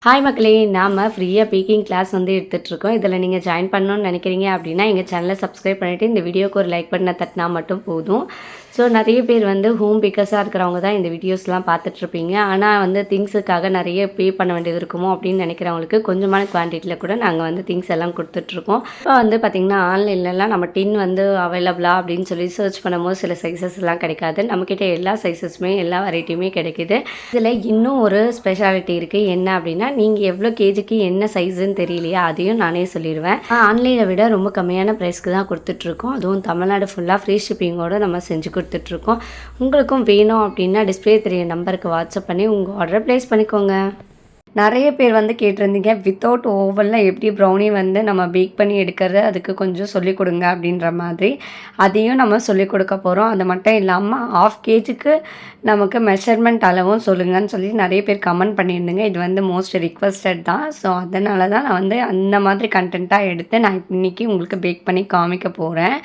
Hi மக்களே! நாம ஃப்ரீயா பேக்கிங் கிளாஸ் வந்து எடுத்துட்ருக்கோம். இதில நீங்க ஜாயின் பண்ணணும்னு நினைக்கிறீங்க அப்படின்னா, எங்க சேனலை சப்ஸ்கிரைப் பண்ணிவிட்டு இந்த வீடியோக்கு ஒரு லைக் பட்டனை தட்டினா மட்டும் போதும். ஸோ நிறைய பேர் வந்து ஹோம் பேக்கர்ஸாக இருக்கிறவங்க தான் இந்த வீடியோஸ்லாம் பார்த்துட்ருப்பீங்க. ஆனால் வந்து திங்ஸுக்காக நிறைய பே பண்ண வேண்டியது இருக்குமோ அப்படின்னு நினைக்கிறவங்களுக்கு கொஞ்சமான குவான்டிட்டியில் கூட நாங்கள் வந்து திங்ஸ் எல்லாம் கொடுத்துட்ருக்கோம். இப்போ வந்து பார்த்திங்கன்னா ஆன்லைன்லலாம் நம்ம டின் வந்து அவைலபிளா அப்படின்னு சொல்லி சர்ச் பண்ணும்போது சில சைஸஸ்லாம் கிடைக்காது. நம்மக்கிட்ட எல்லா சைஸஸுமே எல்லா வெரைட்டியுமே கிடைக்கிது. இதில் இன்னும் ஒரு ஸ்பெஷாலிட்டி இருக்குது. என்ன அப்படின்னா, நீங்கள் எவ்வளோ கேஜிக்கு என்ன சைஸுன்னு தெரியலையா, அதையும் நானே சொல்லிடுவேன். ஆன்லைனை விட ரொம்ப கம்மியான ப்ரைஸ்க்கு தான் கொடுத்துட்ருக்கோம். அதுவும் தமிழ்நாடு ஃபுல்லாக ஃப்ரீ ஷிப்பிங்கோடு நம்ம செஞ்சு கொடுத்துட்ருக்கோம். உங்களுக்கும் வேணும் அப்படின்னா டிஸ்பிளே தெரிய நம்பருக்கு வாட்ஸ்அப் பண்ணி உங்கள் ஆர்டரை ப்ளேஸ் பண்ணிக்கோங்க. நிறைய பேர் வந்து கேட்டிருந்தீங்க, வித்தவுட் ஓவனில் எப்படி ப்ரௌனி வந்து நம்ம பேக் பண்ணி எடுக்கிறது, அதுக்கு கொஞ்சம் சொல்லிக் கொடுங்க அப்படின்ற மாதிரி. அதையும் நம்ம சொல்லிக் கொடுக்க போகிறோம். அது மட்டும் இல்லாமல் 1/2 கேஜிக்கு நமக்கு மெஷர்மெண்ட் அளவும் சொல்லுங்கன்னு சொல்லி நிறைய பேர் கமெண்ட் பண்ணியிருந்தீங்க. இது வந்து மோஸ்ட் ரிக்வஸ்டட் தான். ஸோ அதனால தான் நான் வந்து அந்த மாதிரி கண்டென்ட்டாக எடுத்து நான் இன்றைக்கி உங்களுக்கு பேக் பண்ணி காமிக்க போகிறேன்.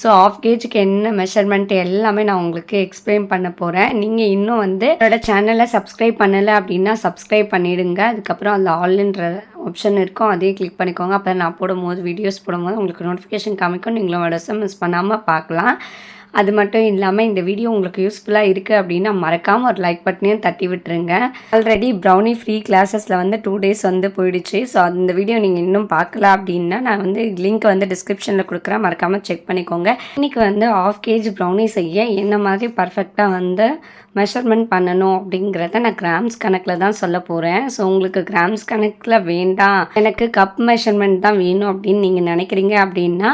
ஸோ 1/2 கேஜிக்கு என்ன மெஷர்மெண்ட் எல்லாமே நான் உங்களுக்கு எக்ஸ்பிளைன் பண்ண போகிறேன். நீங்கள் இன்னும் வந்து என்னோட சேனலை சப்ஸ்கிரைப் பண்ணலை அப்படின்னா சப்ஸ்கிரைப் பண்ணிவிடுங்க. அதுக்கப்புறம் அந்த ஆல்ன்ற ஆப்ஷன் இருக்கும், அதையும் கிளிக் பண்ணிக்கோங்க. அப்போ நான் போடும்போது வீடியோஸ் போடும்போது உங்களுக்கு நோட்டிஃபிகேஷன் காமிக்கும், நீங்களும் வீடியோஸை மிஸ் பண்ணாமல் பார்க்கலாம். அது மட்டும் இல்லாமல் இந்த வீடியோ உங்களுக்கு யூஸ்ஃபுல்லாக இருக்குது அப்படின்னா மறக்காமல் ஒரு லைக் பட்டனையும் தட்டி விட்டுருங்க. ஆல்ரெடி ப்ரௌனி ஃப்ரீ கிளாஸஸில் வந்து 2 டேஸ் வந்து போயிடுச்சு. ஸோ அந்த வீடியோ நீங்கள் இன்னும் பார்க்கல அப்படின்னா நான் வந்து லிங்க் வந்து டிஸ்கிரிப்ஷனில் கொடுக்குறேன், மறக்காமல் செக் பண்ணிக்கோங்க. இன்றைக்கி வந்து 1/2 கேஜி ப்ரௌனி செய்ய என்ன மாதிரி பர்ஃபெக்டாக வந்து மெஷர்மெண்ட் பண்ணணும் அப்படிங்கிறத நான் கிராம்ஸ் கணக்கில் தான் சொல்ல போகிறேன். ஸோ உங்களுக்கு கிராம்ஸ் கணக்கில் வேண்டாம், எனக்கு கப் மெஷர்மெண்ட் தான் வேணும் அப்படின்னு நீங்கள் நினைக்கிறீங்க அப்படின்னா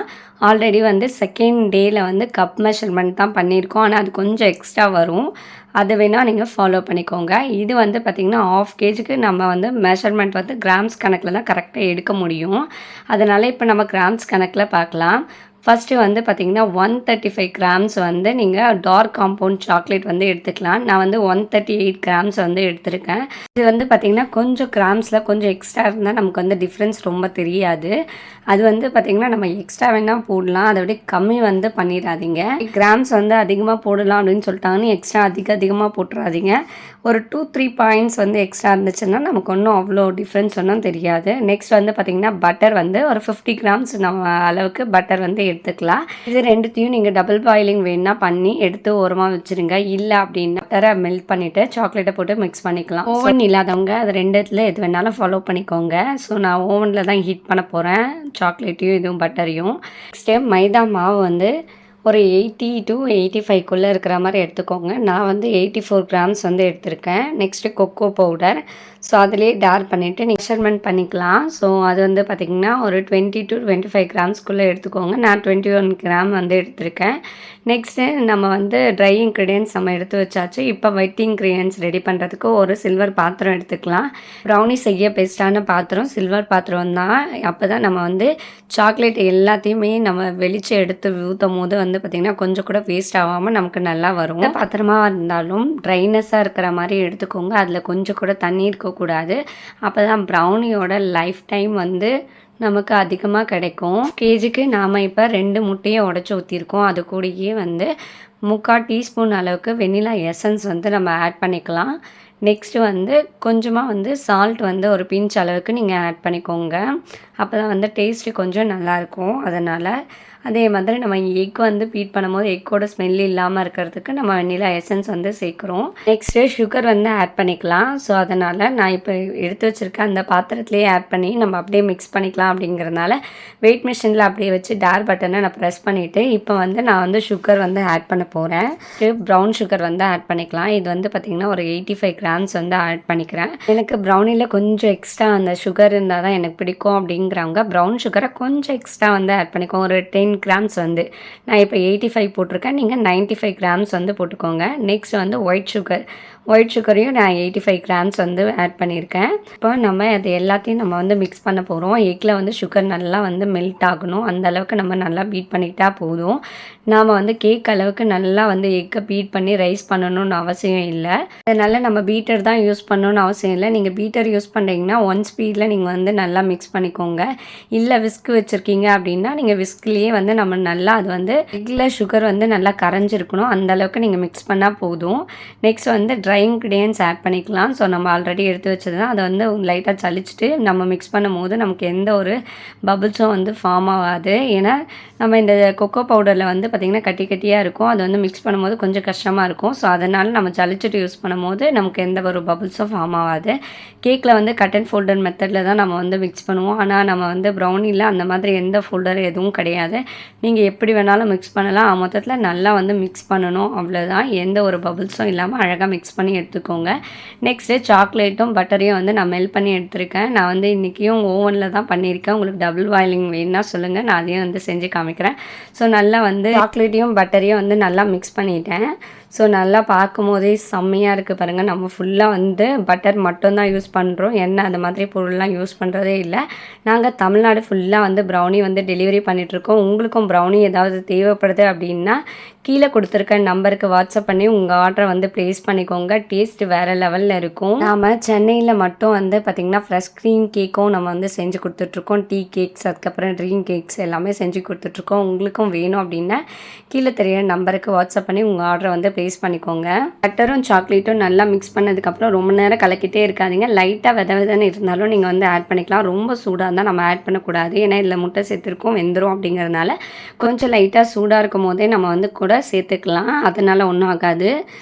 ஆல்ரெடி வந்து செகண்ட் டேயில் வந்து கப் மெஷர்மெண்ட் தான் பண்ணியிருக்கோம். ஆனால் அது கொஞ்சம் எக்ஸ்ட்ரா வரும், அதை வேணால் நீங்கள் ஃபாலோ பண்ணிக்கோங்க. இது வந்து பார்த்திங்கன்னா 1/2 கேஜிக்கு நம்ம வந்து மெஷர்மெண்ட் வந்து கிராம்ஸ் கணக்கில் தான் கரெக்டாக எடுக்க முடியும். அதனால் இப்போ நம்ம கிராம்ஸ் கணக்கில் பார்க்கலாம். ஃபஸ்ட்டு வந்து பார்த்திங்கன்னா 135 கிராம்ஸ் வந்து நீங்கள் டார்க் காம்பவுண்ட் சாக்லேட் வந்து எடுத்துக்கலாம். நான் வந்து 138 கிராம்ஸ் வந்து எடுத்திருக்கேன். இது வந்து பார்த்திங்கன்னா கொஞ்சம் கிராம்ஸில் கொஞ்சம் எக்ஸ்ட்ரா இருந்தால் நமக்கு வந்து டிஃப்ரென்ஸ் ரொம்ப தெரியாது. அது வந்து பார்த்திங்கன்னா நம்ம எக்ஸ்ட்ரா வேணால் போடலாம், அதை விட கம்மி வந்து பண்ணிடாதீங்க. கிராம்ஸ் வந்து அதிகமாக போடலாம் அப்படின்னு சொல்லிட்டாங்கன்னு எக்ஸ்ட்ரா அதிகமாக போட்டுறாதீங்க. ஒரு 2-3 பாயிண்ட்ஸ் வந்து எக்ஸ்ட்ரா இருந்துச்சுன்னா நமக்கு ஒன்றும் அவ்வளோ டிஃப்ரென்ஸ் ஒன்றும் தெரியாது. நெக்ஸ்ட் வந்து பார்த்திங்கன்னா பட்டர் வந்து ஒரு 50 கிராம்ஸ் நம்ம அளவுக்கு பட்டர் வந்து எடுத்துக்கலாம். இது ரெண்டுத்தையும் நீங்கள் டபுள் பாயிலிங் வேணா பண்ணி எடுத்து ஓரமாக வச்சுருங்க. இல்லை அப்படின்னா பட்டரை மெல்ட் பண்ணிவிட்டு சாக்லேட்டை போட்டு மிக்ஸ் பண்ணிக்கலாம். ஓவன் இல்லாதவங்க அது ரெண்டுத்தில் எது வேணாலும் ஃபாலோ பண்ணிக்கோங்க. ஸோ நான் ஓவனில் தான் ஹீட் பண்ண போகிறேன் சாக்லேட்டையும் இதுவும் பட்டரையும். நெக்ஸ்ட்டு மைதா மாவு வந்து ஒரு 80 to 85க்குள்ளே இருக்கிற மாதிரி எடுத்துக்கோங்க. நான் வந்து 84 கிராம்ஸ் வந்து எடுத்திருக்கேன். நெக்ஸ்ட்டு கொக்கோ பவுடர், ஸோ அதிலே டேர் பண்ணிவிட்டு மெஷர்மெண்ட் பண்ணிக்கலாம். ஸோ அது வந்து பார்த்திங்கன்னா ஒரு 20 to 25 கிராம்ஸ்க்குள்ளே எடுத்துக்கோங்க. நான் 21 கிராம் வந்து எடுத்திருக்கேன். நெக்ஸ்ட்டு நம்ம வந்து ட்ரை இன்க்ரீடியன்ட்ஸ் நம்ம எடுத்து வச்சாச்சு. இப்போ வெட் இன்க்ரீடியன்ட்ஸ் ரெடி பண்ணுறதுக்கு ஒரு சில்வர் பாத்திரம் எடுத்துக்கலாம். ப்ரௌனி செய்ய பெஸ்ட்டான பாத்திரம் சில்வர் பாத்திரம் தான். அப்போ தான் நம்ம வந்து சாக்லேட் எல்லாத்தையுமே நம்ம வெளிச்சு எடுத்து ஊற்றும் போது வந்து பார்த்திங்கன்னா கொஞ்சம் கூட வேஸ்ட் ஆகாமல் நமக்கு நல்லா வரும். பாத்திரமா இருந்தாலும் ட்ரைனஸாக இருக்கிற மாதிரி எடுத்துக்கோங்க. அதில் கொஞ்சம் கூட தண்ணி இருக்கக்கூடாது. அப்போ தான் ப்ரௌனியோட லைஃப் டைம் வந்து நமக்கு அதிகமாக கிடைக்கும். கேஜிக்கு நாம் இப்போ 2 முட்டையை உடச்சி ஊற்றிருக்கோம். அது கூடயே வந்து 3/4 டீஸ்பூன் அளவுக்கு வெண்ணிலா எசன்ஸ் வந்து நம்ம ஆட் பண்ணிக்கலாம். நெக்ஸ்ட்டு வந்து கொஞ்சமாக வந்து சால்ட் வந்து ஒரு பிஞ்ச் அளவுக்கு நீங்கள் ஆட் பண்ணிக்கோங்க. அப்போ தான் வந்து டேஸ்ட்டு கொஞ்சம் நல்லாயிருக்கும். அதனால் அதே மாதிரி நம்ம எக் வந்து பீட் பண்ணும்போது எக்கோட ஸ்மெல் இல்லாமல் இருக்கிறதுக்கு நம்ம வெண்ணிலா எசன்ஸ் வந்து சேர்க்குறோம். நெக்ஸ்ட்டு சுகர் வந்து ஆட் பண்ணிக்கலாம். ஸோ அதனால் நான் இப்போ எடுத்து வச்சுருக்கேன் அந்த பாத்திரத்துலேயே ஆட் பண்ணி நம்ம அப்படியே மிக்ஸ் பண்ணிக்கலாம். அப்படிங்கிறதுனால வெயிட் மிஷினில் அப்படியே வச்சு டேர் பட்டனை நான் ப்ரெஸ் பண்ணிவிட்டு இப்போ வந்து நான் வந்து சுகர் வந்து ஆட் பண்ண போகிறேன். ப்ரௌன் சுகர் வந்து ஆட் பண்ணிக்கலாம். இது வந்து பார்த்திங்கன்னா ஒரு 85 கிராம்ஸ் வந்து ஆட் பண்ணிக்கிறேன். எனக்கு ப்ரௌனியில் கொஞ்சம் எக்ஸ்ட்ரா அந்த சுகர் இருந்தால் தான் எனக்கு பிடிக்கும் அப்படிங்கிறவங்க ப்ரௌன் சுகரை கொஞ்சம் எக்ஸ்ட்ரா வந்து ஆட் பண்ணிக்கோங்க. ஒரு 10 கிராம்ஸ் வந்து நான் இப்போ 85 போட்டிருக்கேன், நீங்கள் 95 கிராம்ஸ் வந்து போட்டுக்கோங்க. நெக்ஸ்ட் வந்து ஒயிட் சுகரையும் நான் 85 கிராம்ஸ் வந்து ஆட் பண்ணியிருக்கேன். இப்போ நம்ம அது எல்லாத்தையும் நம்ம வந்து மிக்ஸ் பண்ண போகிறோம். எக்கில் வந்து சுகர் நல்லா வந்து மெல்ட் ஆகணும், அந்த அளவுக்கு நம்ம நல்லா பீட் பண்ணிக்கிட்டால் போதும். நாம் வந்து கேக் அளவுக்கு நல்லா வந்து எக்கை பீட் பண்ணி ரைஸ் பண்ணணும்னு அவசியம் இல்லை. அதனால் நம்ம பீட்டர் தான் யூஸ் பண்ணணும்னு அவசியம் இல்லை. நீங்கள் பீட்டர் யூஸ் பண்ணுறீங்கன்னா 1 ஸ்பீடில் நீங்கள் வந்து நல்லா மிக்ஸ் பண்ணிக்கோங்க. இல்லை விஸ்க் வச்சுருக்கீங்க அப்படின்னா நீங்கள் விஸ்க்லேயே வந்து நம்ம நல்லா அது வந்து எக்கில் சுகர் வந்து நல்லா கரைஞ்சிருக்கணும், அந்த அளவுக்கு நீங்கள் மிக்ஸ் பண்ணால் போதும். நெக்ஸ்ட் வந்து ட்ரை இன்க்ரீடியன்ட்ஸ் ஆட் பண்ணிக்கலாம். ஸோ நம்ம ஆல்ரெடி எடுத்து வச்சது தான். அதை வந்து லைட்டாக சலிச்சுட்டு நம்ம மிக்ஸ் பண்ணும்போது நமக்கு எந்த ஒரு பபுள்ஸும் வந்து ஃபார்ம் ஆகாது. ஏன்னா நம்ம இந்த கொக்கோ பவுடரில் வந்து பார்த்திங்கன்னா கட்டி கட்டியாக இருக்கும். அது வந்து மிக்ஸ் பண்ணும்போது கொஞ்சம் கஷ்டமாக இருக்கும். ஸோ அதனால் நம்ம சலிச்சுட்டு யூஸ் பண்ணும்போது நமக்கு எந்த ஒரு பபுள்ஸும் ஃபார்ம் ஆகாது. கேக்கில் வந்து கட் அண்ட் ஃபோல்டர் மெத்தடில் தான் நம்ம வந்து மிக்ஸ் பண்ணுவோம். ஆனால் நம்ம வந்து ப்ரௌனியில் அந்த மாதிரி எந்த ஃபோல்டர் எதுவும் கிடையாது. நீங்கள் எப்படி வேணாலும் மிக்ஸ் பண்ணலாம். மொத்தத்தில் நல்லா வந்து மிக்ஸ் பண்ணணும், அவ்வளோதான். எந்த ஒரு பபுள்ஸும் இல்லாமல் அழகாக மிக்ஸ் பண்ணி எடுத்துக்கோங்க. நெக்ஸ்ட்டு சாக்லேட்டும் பட்டரையும் வந்து நான் மெல்ட் பண்ணி எடுத்துருக்கேன். நான் வந்து இன்றைக்கியும் ஓவனில் தான் பண்ணியிருக்கேன். உங்களுக்கு டபுள் பாயிலிங் வேணுன்னா சொல்லுங்கள், நான் அதையும் வந்து செஞ்சு காமிக்கிறேன். ஸோ நல்லா வந்து சாக்லேட்டையும் பட்டரையும் வந்து நல்லா மிக்ஸ் பண்ணிட்டேன். ஸோ நல்லா பார்க்கும் போதே செம்மையாக இருக்குது பாருங்கள். நம்ம ஃபுல்லாக வந்து பட்டர் மட்டும்தான் யூஸ் பண்ணுறோம். எண்ணெய் அந்த மாதிரி பொருள்லாம் யூஸ் பண்ணுறதே இல்லை. நாங்கள் தமிழ்நாடு ஃபுல்லாக வந்து ப்ரௌனி வந்து டெலிவரி பண்ணிகிட்ருக்கோம். உங்களுக்கும் ப்ரௌனி ஏதாவது தேவைப்படுது அப்படின்னா கீழே கொடுத்துருக்க நம்பருக்கு வாட்ஸ்அப் பண்ணி உங்கள் ஆர்டரை வந்து ப்ளேஸ் பண்ணிக்கோங்க. டேஸ்ட் வேறு லெவலில் இருக்கும். நாம் சென்னையில் மட்டும் வந்து பார்த்திங்கன்னா ஃப்ரெஷ் க்ரீம் கேக்கும் நம்ம வந்து செஞ்சு கொடுத்துட்ருக்கோம். டீ கேக்ஸ், அதுக்கப்புறம் ட்ரீம் கேக்ஸ் எல்லாமே செஞ்சு கொடுத்துட்ருக்கோம். உங்களுக்கும் வேணும் அப்படின்னா கீழே தெரியிற நம்பருக்கு வாட்ஸ்அப் பண்ணி உங்கள் ஆர்டரை வந்து ப்ளேஸ் பண்ணிக்கோங்க. பட்டரும் சாக்லேட்டும் நல்லா மிக்ஸ் பண்ணதுக்கப்புறம் ரொம்ப நேரம் கலக்கிட்டே இருக்காதிங்க. லைட்டாக விதன்னு இருந்தாலும் நீங்கள் வந்து ஆட் பண்ணிக்கலாம். ரொம்ப சூடாக இருந்தால் நம்ம ஆட் பண்ணக்கூடாது. ஏன்னா இதில் முட்டை சேர்த்துருக்கோம், வெந்துடும். அப்படிங்கிறதுனால கொஞ்சம் லைட்டாக சூடாக இருக்கும் போதே நம்ம வந்து கூட சேர்த்துக்கலாம். அதனால் ஒன்றும் ஆகாது.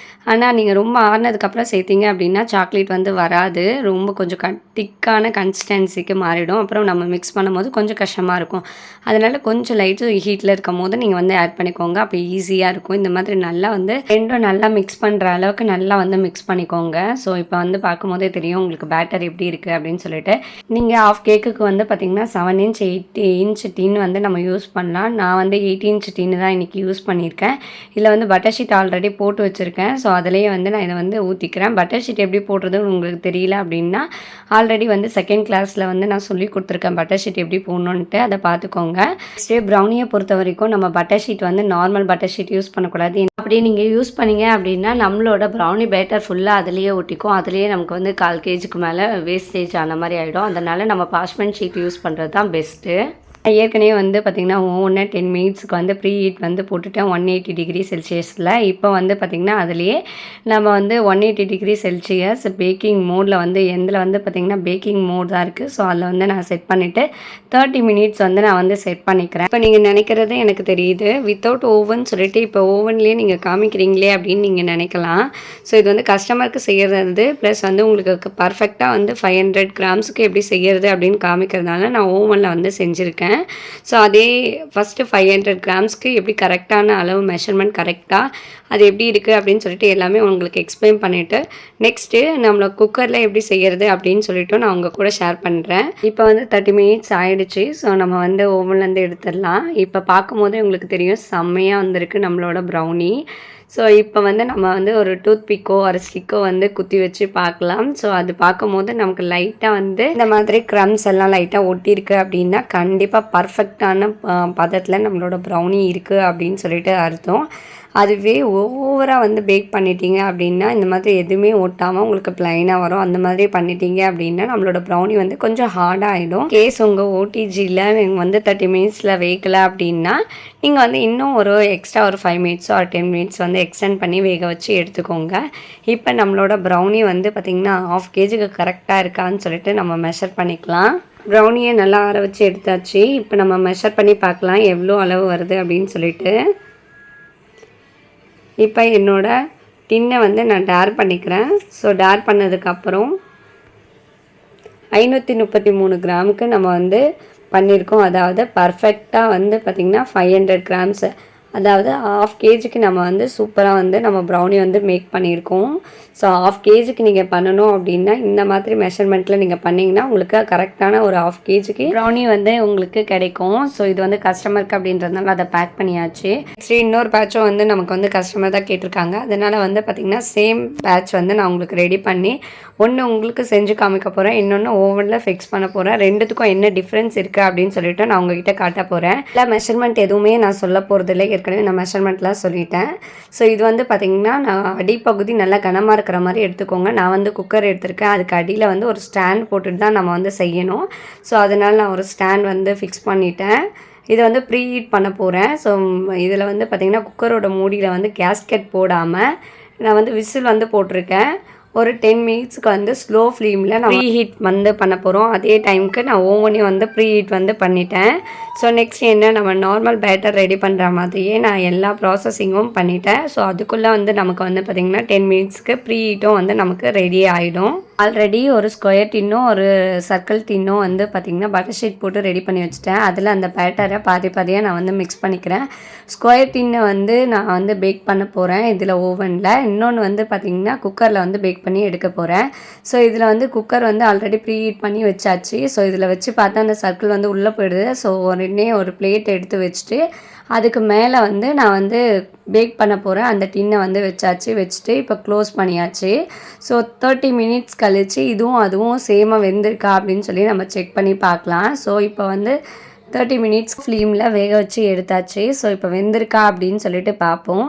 ஆனால் நீங்கள் ரொம்ப ஆறுனதுக்கப்புறம் சேர்த்திங்க அப்படின்னா சாக்லேட் வந்து வராது. ரொம்ப கொஞ்சம் திக்கான கன்சிஸ்டன்சிக்கு மாறிடும். அப்புறம் நம்ம மிக்ஸ் பண்ணும்போது கொஞ்சம் கஷ்டமாக இருக்கும். அதனால் கொஞ்சம் லைட்டு ஹீட்டில் இருக்கும் போது நீங்கள் வந்து ஆட் பண்ணிக்கோங்க. அப்போ ஈஸியாக இருக்கும். இந்த மாதிரி நல்லா வந்து ரெண்டும் நல்லா மிக்ஸ் பண்ணுற அளவுக்கு நல்லா வந்து மிக்ஸ் பண்ணிக்கோங்க. ஸோ இப்போ வந்து பார்க்கும்போதே தெரியும் உங்களுக்கு பேட்டர் எப்படி இருக்குது அப்படின்னு சொல்லிட்டு. நீங்கள் ஆஃப் கேக்குக்கு வந்து பார்த்திங்கன்னா 7 இன்ச் 8 இன்ச் டின் வந்து நம்ம யூஸ் பண்ணலாம். நான் வந்து 8 இன்ச் டின்னு தான் இன்றைக்கி யூஸ் பண்ணியிருக்கேன். இதில் வந்து பட்டர் ஷீட் ஆல்ரெடி போட்டு வச்சுருக்கேன். ஸோ அதிலேயே வந்து நான் இதை வந்து ஊற்றிக்கிறேன். பட்டர் ஷீட் எப்படி போடுறதுன்னு உங்களுக்கு தெரியல அப்படின்னா ஆல்ரெடி வந்து செகண்ட் கிளாஸில் வந்து நான் சொல்லி கொடுத்துருக்கேன் பட்டர் ஷீட் எப்படி போடணுன்ட்டு. அதை பார்த்துக்கோங்க. நெக்ஸ்ட்டு ப்ரௌனியை பொறுத்த வரைக்கும் நம்ம பட்டர் ஷீட் வந்து நார்மல் பட்டர் ஷீட் யூஸ் பண்ணக்கூடாது. அப்படி நீங்கள் யூஸ் பண்ணீங்க அப்படின்னா நம்மளோட ப்ரௌனி பேட்டர் ஃபுல்லாக அதிலேயே ஒட்டிக்கும். அதிலேயே நமக்கு வந்து 1/4 kgக்கு மேலே வேஸ்டேஜ் ஆன மாதிரி ஆகிடும். அதனால் நம்ம பார்ச்மெண்ட் ஷீட் யூஸ் பண்ணுறது தான் பெஸ்ட்டு. ஏற்கனவே வந்து பார்த்திங்கன்னா ஓவனை 10 மினிட்ஸுக்கு வந்து ப்ரீ ஹீட் வந்து போட்டுட்டேன் 180 டிகிரி செல்சியஸில். இப்போ வந்து பார்த்திங்கன்னா அதுலேயே நம்ம வந்து 180 டிகிரி செல்சியஸ் பேக்கிங் மோடில் வந்து எந்தில் வந்து பார்த்திங்கன்னா பேக்கிங் மோட் தான் இருக்குது. ஸோ அதில் வந்து நான் செட் பண்ணிவிட்டு 30 மினிட்ஸ் வந்து நான் வந்து செட் பண்ணிக்கிறேன். இப்போ நீங்கள் நினைக்கிறது எனக்கு தெரியுது, வித்தவுட் ஓவன் சொல்லிட்டு இப்போ ஓவன்லேயே நீங்கள் காமிக்கிறீங்களே அப்படின்னு நீங்கள் நினைக்கலாம். ஸோ இது வந்து கஸ்டமருக்கு செய்கிறது ப்ளஸ் வந்து உங்களுக்கு பர்ஃபெக்டாக வந்து 500 கிராம்ஸுக்கு எப்படி செய்கிறது அப்படின்னு காமிக்கிறதுனால நான் ஓவனில் வந்து செஞ்சுருக்கேன். ஸோ அதே ஃபஸ்ட்டு 500 கிராம்ஸ்க்கு எப்படி கரெக்டான அளவு மெஷர்மெண்ட் கரெக்டாக அது எப்படி இருக்குது அப்படின்னு சொல்லிட்டு எல்லாமே உங்களுக்கு எக்ஸ்பிளைன் பண்ணிவிட்டு நெக்ஸ்ட்டு நம்மளை குக்கரில் எப்படி செய்கிறது அப்படின்னு சொல்லிட்டு நான் உங்கள் கூட ஷேர் பண்ணுறேன். இப்போ வந்து 30 மினிட்ஸ் ஆகிடுச்சு. ஸோ நம்ம வந்து ஓவன்லேருந்து எடுத்துடலாம். இப்போ பார்க்கும்போதே உங்களுக்கு தெரியும் செம்மையாக வந்திருக்கு நம்மளோட ப்ரௌனி. ஸோ இப்போ வந்து நம்ம வந்து ஒரு டூத் பிக்கோ ஒரு ஸ்டிக்கோ வந்து குத்தி வச்சு பார்க்கலாம். ஸோ அது பார்க்கும்போது நமக்கு லைட்டாக வந்து இந்த மாதிரி க்ரம்ஸ் எல்லாம் லைட்டாக ஒட்டியிருக்கு அப்படின்னா கண்டிப்பாக பர்ஃபெக்டான பதத்தில் நம்மளோட ப்ரௌனி இருக்குது அப்படின்னு சொல்லிட்டு அர்த்தம். அதுவே ஓவராக வந்து பேக் பண்ணிட்டீங்க அப்படின்னா இந்த மாதிரி எதுவுமே ஒட்டாமல் உங்களுக்கு ப்ளைனாக வரும். அந்த மாதிரி பண்ணிட்டீங்க அப்படின்னா நம்மளோட ப்ரௌனி வந்து கொஞ்சம் ஹார்டாக ஆகிடும். கேஸ் உங்கள் ஓடிஜியில் நீங்கள் வந்து 30 மினிட்ஸில் வேகலை அப்படின்னா நீங்கள் வந்து இன்னும் ஒரு எக்ஸ்ட்ரா ஒரு 5 மினிட்ஸோ ஒரு 10 மினிட்ஸ் வந்து எக்ஸ்டெண்ட் பண்ணி வேக வச்சு எடுத்துக்கோங்க. இப்போ நம்மளோட ப்ரௌனி வந்து பார்த்திங்கன்னா 1/2 kgக்கு கரெக்டாக இருக்கான்னு சொல்லிட்டு நம்ம மெஷர் பண்ணிக்கலாம். ப்ரௌனியை நல்லா ஆற வச்சு எடுத்தாச்சு. இப்போ நம்ம மெஷர் பண்ணி பார்க்கலாம் எவ்வளோ அளவு வருது அப்படின்னு சொல்லிட்டு. இப்போ என்னோடய டின்னை வந்து நான் டேர் பண்ணிக்கிறேன். ஸோ டேர் பண்ணதுக்கப்புறம் 533 கிராமுக்கு நம்ம வந்து பண்ணியிருக்கோம். அதாவது பர்ஃபெக்டாக வந்து பார்த்திங்கன்னா 500 கிராம்ஸு, அதாவது 1/2 kgக்கு நம்ம வந்து சூப்பராக வந்து நம்ம ப்ரௌனி வந்து மேக் பண்ணியிருக்கோம். ஸோ 1/2 kgக்கு நீங்கள் பண்ணணும் அப்படின்னா இந்த மாதிரி மெஷர்மெண்ட்டில் நீங்கள் பண்ணிங்கன்னா உங்களுக்கு கரெக்டான ஒரு 1/2 kgக்கு ப்ரௌனி வந்து உங்களுக்கு கிடைக்கும். ஸோ இது வந்து கஸ்டமருக்கு அப்படின்றதுனால அதை பேக் பண்ணியாச்சு. சரி, இன்னொரு பேட்சும் வந்து நமக்கு வந்து கஸ்டமர் தான் கேட்டிருக்காங்க. அதனால் வந்து பார்த்திங்கன்னா சேம் பேட்ச் வந்து நான் உங்களுக்கு ரெடி பண்ணி ஒன்று உங்களுக்கு செஞ்சு காமிக்க போகிறேன், இன்னொன்று ஓவனில் ஃபிக்ஸ் பண்ண போகிறேன். ரெண்டுத்துக்கும் என்ன டிஃப்ரென்ஸ் இருக்குது அப்படின்னு சொல்லிட்டு நான் உங்ககிட்ட காட்ட போகிறேன். இல்லை மெஷர்மெண்ட் எதுவுமே நான் சொல்ல போகிறதில்ல, ஏற்கனவே நான் மெஷர்மெண்ட்லாம் சொல்லிட்டேன். ஸோ இது வந்து பார்த்திங்கன்னா நான் அடிப்பகுதி நல்லா கனமாக இருக்கிற மாதிரி எடுத்துக்கோங்க. நான் வந்து குக்கர் எடுத்திருக்கேன். அதுக்கு அடியில் வந்து ஒரு ஸ்டாண்ட் போட்டுட்டு தான் நம்ம வந்து செய்யணும். ஸோ அதனால் நான் ஒரு ஸ்டாண்ட் வந்து ஃபிக்ஸ் பண்ணிட்டேன். இதை வந்து ப்ரீ ஹீட் பண்ண போகிறேன். ஸோ இதில் வந்து பார்த்திங்கன்னா குக்கரோட மூடியில் வந்து கேஸ்கெட் போடாமல் நான் வந்து விசில் வந்து போட்டிருக்கேன். ஒரு 10 மினிட்ஸ்க்கு வந்து ஸ்லோ ஃப்ளேமில் நான் ப்ரீ ஹீட் வந்து பண்ண போகிறோம். அதே டைமுக்கு நான் ஓவனையும் வந்து ப்ரீ ஹீட் வந்து பண்ணிட்டேன். ஸோ நெக்ஸ்ட் என்ன, நம்ம நார்மல் பேட்டர் ரெடி பண்ணுற மாதிரியே நான் எல்லா ப்ராசஸிங்கும் பண்ணிட்டேன். ஸோ அதுக்குள்ளே வந்து நமக்கு வந்து பார்த்திங்கன்னா 10 மினிட்ஸ்க்கு ப்ரீ ஹீட்டும் வந்து நமக்கு ரெடி ஆகிடும். ஆல்ரெடி ஒரு ஸ்கொயர் டின்னும் ஒரு சர்க்கிள் டின்னும் வந்து பார்த்திங்கன்னா பட்டர் ஷீட் போட்டு ரெடி பண்ணி வச்சுட்டேன். அதில் அந்த பேட்டரை பாதியாக நான் வந்து மிக்ஸ் பண்ணிக்கிறேன். ஸ்கொயர் டின்னை வந்து நான் வந்து பேக் பண்ண போகிறேன் இதில் ஓவனில். இன்னொன்று வந்து பார்த்திங்கன்னா குக்கரில் வந்து பேக் பண்ணி எடுக்க போகிறேன். ஸோ இதில் வந்து குக்கர் வந்து ஆல்ரெடி ப்ரீ ஹீட் பண்ணி வச்சாச்சு. ஸோ இதில் வச்சு பார்த்தா அந்த சர்க்கிள் வந்து உள்ளே போயிடுது. ஸோ ஒரு பிளேட் எடுத்து வச்சுட்டு அதுக்கு மேலே வந்து நான் வந்து பேக் பண்ண போகிறேன். அந்த டின்னை வந்து வச்சுட்டு இப்போ க்ளோஸ் பண்ணியாச்சு. ஸோ 30 மினிட்ஸ் கழித்து இதுவும் அதுவும் சேமாக வெந்திருக்கா அப்படின்னு சொல்லி நம்ம செக் பண்ணி பார்க்கலாம். ஸோ இப்போ வந்து 30 மினிட்ஸ் ஃப்ளேமில் வேக வச்சு எடுத்தாச்சு. ஸோ இப்போ வெந்திருக்கா அப்படின்னு சொல்லிட்டு பார்ப்போம்.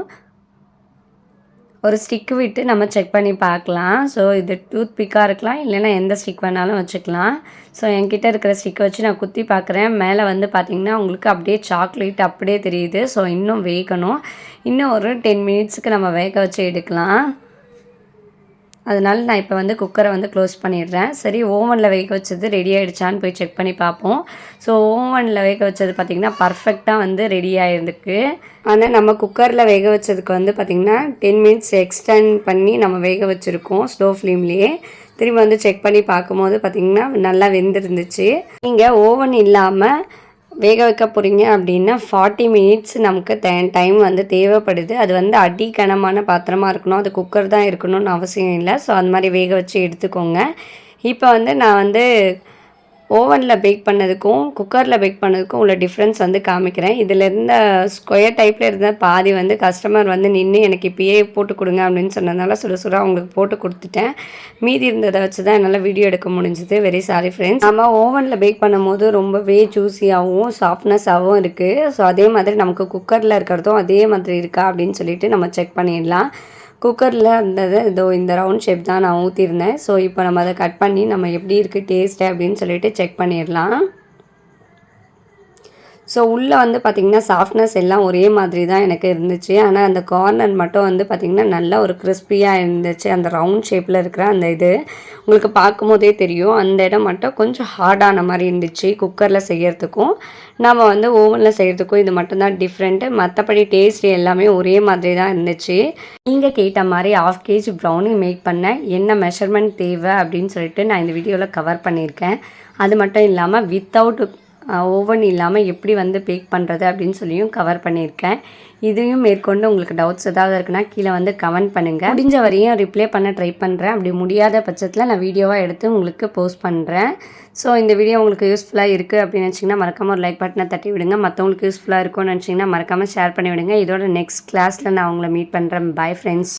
ஒரு ஸ்டிக்கு விட்டு நம்ம செக் பண்ணி பார்க்கலாம். ஸோ இது டூத் பிக்காக இருக்கலாம், இல்லைன்னா எந்த ஸ்டிக் வேணாலும் வச்சுக்கலாம். ஸோ என்கிட்ட இருக்கிற ஸ்டிக்கை வச்சு நான் குத்தி பார்க்குறேன். மேலே வந்து பார்த்திங்கன்னா உங்களுக்கு அப்படியே சாக்லேட் அப்படியே தெரியுது. ஸோ இன்னும் வேகணும். இன்னும் ஒரு 10 மினிட்ஸுக்கு நம்ம வேக வச்சு எடுக்கலாம். அதனால நான் இப்போ வந்து குக்கரை வந்து க்ளோஸ் பண்ணிடுறேன். சரி, ஓவனில் வேக வச்சது ரெடி ஆகிடுச்சான்னு போய் செக் பண்ணி பார்ப்போம். ஸோ ஓவனில் வேக வச்சது பார்த்திங்கன்னா பர்ஃபெக்டாக வந்து ரெடி ஆகிருக்கு. ஆனால் நம்ம குக்கரில் வேக வச்சதுக்கு வந்து பார்த்திங்கன்னா 10 மினிட்ஸ் எக்ஸ்டெண்ட் பண்ணி நம்ம வேக வச்சுருக்கோம் ஸ்லோ ஃப்ளேம்லேயே. திரும்ப வந்து செக் பண்ணி பார்க்கும்போது பார்த்திங்கன்னா நல்லா வெந்திருந்துச்சு. நீங்கள் ஓவன் இல்லாமல் வேக வைக்க போகிறீங்க அப்படின்னா 40 மினிட்ஸ் நமக்கு டைம் வந்து தேவைப்படுது. அது வந்து அடி கனமான பாத்திரமாக இருக்கணும், அது குக்கர் தான் இருக்கணும்னு அவசியம் இல்லை. ஸோ அந்த மாதிரி வேக வச்சு எடுத்துக்கோங்க. இப்போ வந்து நான் வந்து ஓவனில் பேக் பண்ணதுக்கும் குக்கரில் பேக் பண்ணதுக்கும் உள்ள டிஃப்ரென்ஸ் வந்து காமிக்கிறேன். இதில் இருந்த ஸ்கொயர் டைப்பில் இருந்த பாதி வந்து கஸ்டமர் வந்து நின்று எனக்கு இப்பயே போட்டு கொடுங்க அப்படின்னு சொன்னதுனால சுட அவங்களுக்கு போட்டு கொடுத்துட்டேன். மீதி இருந்ததை வச்சு தான் என்னால் வீடியோ எடுக்க முடிஞ்சுது. Very sorry friends. நம்ம ஓவனில் பேக் பண்ணும்போது ரொம்பவே ஜூஸியாகவும் சாஃப்ட்னஸாகவும் இருக்குது. ஸோ அதே மாதிரி நமக்கு குக்கரில் இருக்கிறதும் அதே மாதிரி இருக்கா அப்படின்னு சொல்லிட்டு நம்ம செக் பண்ணிடலாம். குக்கரில் இருந்தது இதோ இந்த ரவுண்ட் ஷேப் தான் நான் ஊற்றிருந்தேன். ஸோ இப்போ நம்ம அதை கட் பண்ணி நம்ம எப்படி இருக்குது டேஸ்ட்டு அப்படின்னு சொல்லிட்டு செக் பண்ணிடலாம். ஸோ உள்ளே வந்து பார்த்திங்கன்னா சாஃப்ட்னஸ் எல்லாம் ஒரே மாதிரி தான் எனக்கு இருந்துச்சு. ஆனால் அந்த கார்னர் மட்டும் வந்து பார்த்திங்கன்னா நல்லா ஒரு கிறிஸ்பியாக இருந்துச்சு. அந்த ரவுண்ட் ஷேப்பில் இருக்கிற அந்த இது உங்களுக்கு பார்க்கும்போதே தெரியும். அந்த இடம் மட்டும் கொஞ்சம் ஹார்டான மாதிரி இருந்துச்சு குக்கரில் செய்கிறதுக்கும் நம்ம வந்து ஓவனில் செய்கிறதுக்கும். இது மட்டும்தான் டிஃப்ரெண்ட்டு. மற்றபடி டேஸ்ட் எல்லாமே ஒரே மாதிரி தான் இருந்துச்சு. நீங்கள் கேட்ட மாதிரி 1/2 kg ப்ரௌனி மேக் பண்ண என்ன மெஷர்மெண்ட் தேவை அப்படின்னு சொல்லிட்டு நான் இந்த வீடியோவில் கவர் பண்ணியிருக்கேன். அது மட்டும் இல்லாமல் வித்தவுட் ஓவன் இல்லாமல் எப்படி வந்து பேக் பண்ணுறது அப்படின்னு சொல்லியும் கவர் பண்ணியிருக்கேன். இதையும் மேற்கொண்டு உங்களுக்கு டவுட்ஸ் ஏதாவது இருக்குன்னா கீழே வந்து கமெண்ட் பண்ணுங்கள். முடிஞ்ச வரையும் ரிப்ளை பண்ண ட்ரை பண்ணுறேன். அப்படி முடியாத பட்சத்தில் நான் வீடியோவாக எடுத்து உங்களுக்கு போஸ்ட் பண்ணுறேன். ஸோ இந்த வீடியோ உங்களுக்கு யூஸ்ஃபுல்லாக இருக்குது அப்படின்னு நினச்சிங்கன்னா மறக்காமல் ஒரு லைக் பட்டனை தட்டி விடுங்க. மற்றவங்களுக்கு யூஸ்ஃபுல்லாக இருக்கும்னு நினச்சிங்கன்னா மறக்காமல் ஷேர் பண்ணி விடுங்க. இதோட நெக்ஸ்ட் கிளாஸில் நான் உங்களை மீட் பண்ணுறேன். Bye friends.